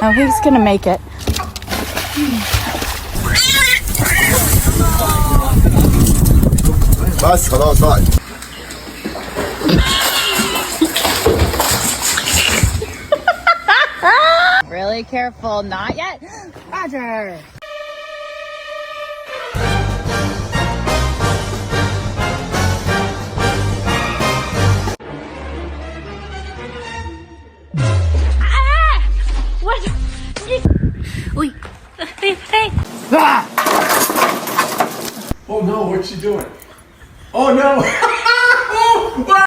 Oh, he's gonna make it. بس خلاص اقعد. Really careful, not yet. Roger. What? Uy. Hey. Ah! Oh no, what's she doing? Oh no! Oh!